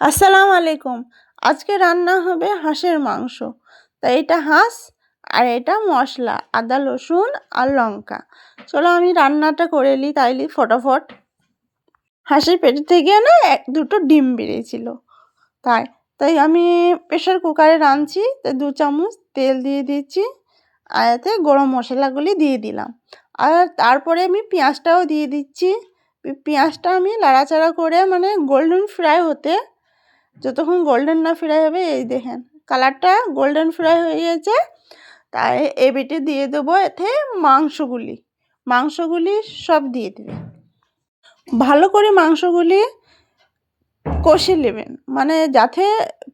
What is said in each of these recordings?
আসসালামু আলাইকুম। আজকে রান্না হবে হাঁসের মাংস। তাই এটা হাঁস আর এটা মশলা, আদা, রসুন আর লঙ্কা। চলো আমি রান্নাটা করে নিই তাইলে ফটাফট। হাঁসের পেট থেকে না দুটো ডিম বেরিয়েছিল। তাই তাই আমি প্রেসার কুকারে রাঁধছি। তাই 2 চামচ তেল দিয়ে দিচ্ছি। আর এতে গরম মশলাগুলি দিয়ে দিলাম। আর তারপরে আমি পেঁয়াজটাও দিয়ে দিচ্ছি। পেঁয়াজটা আমি নাড়াচাড়া করে মানে গোল্ডেন ফ্রাই হতে যতক্ষণ গোল্ডেন না ফ্রাই হবে, এই দেখেন কালারটা গোল্ডেন ফ্রাই হয়ে গেছে। তাই এবারে দিয়ে দেবো এতে মাংসগুলি সব দিয়ে দেবে। ভালো করে মাংসগুলি কষে নেবেন, মানে যাতে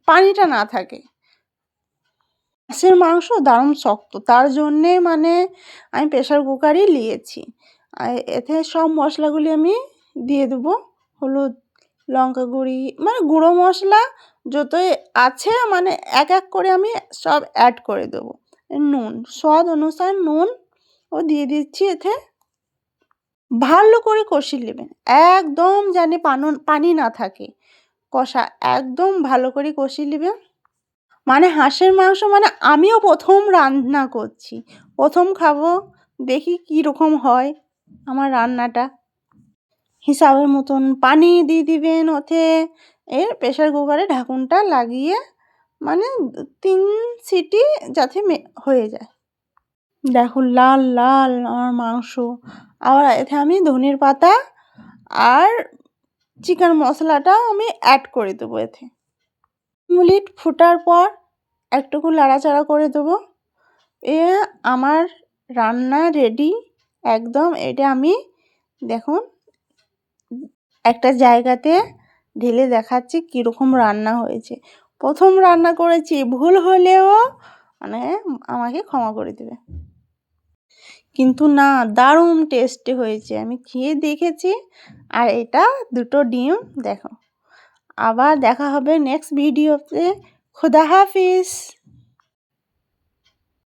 পানিটা না থাকে। হাঁসের মাংস দারুণ শক্ত, তার জন্যে মানে আমি প্রেসার কুকারই নিয়েছি। আর এতে সব মশলাগুলি আমি দিয়ে দেবো। হলুদ, লঙ্কা গুঁড়ি, মানে গুঁড়ো মশলা যতই আছে মানে এক এক করে আমি সব অ্যাড করে দেবো। নুন, স্বাদ অনুসার নুনও দিয়ে দিচ্ছি এতে। ভালো করে কষিয়ে নেবেন, একদম যেন পানি না থাকে। কষা একদম ভালো করে কষিয়ে নেবেন। মানে হাঁসের মাংস মানে আমিও প্রথম রান্না করছি, প্রথম খাবো, দেখি কীরকম হয় আমার রান্নাটা। হিসাবের মতন পানি দিয়ে দিবেন ওতে। এর প্রেসার কুকারে ঢাকুনটা লাগিয়ে মানে 3 সিটি যাতে হয়ে যায়। দেখো লাল লাল আমার মাংস। আবার এতে আমি ধনের পাতা আর চিকেন মশলাটা আমি অ্যাড করে দেবো এতে। মিনিট ফোটার পর একটুকু নাড়াচাড়া করে দেবো। আমার রান্না রেডি একদম। এটা আমি দেখুন একটা জায়গাতে ঢেলে দেখাচ্ছি কীরকম রান্না হয়েছে। প্রথম রান্না করেছি, ভুল হলেও মানে আমাকে ক্ষমা করে দেবে। কিন্তু না, দারুণ টেস্টি হয়েছে, আমি খেয়ে দেখেছি। আর এটা 2টো ডিম দেখো। আবার দেখা হবে নেক্সট ভিডিওতে। খোদা হাফিজ।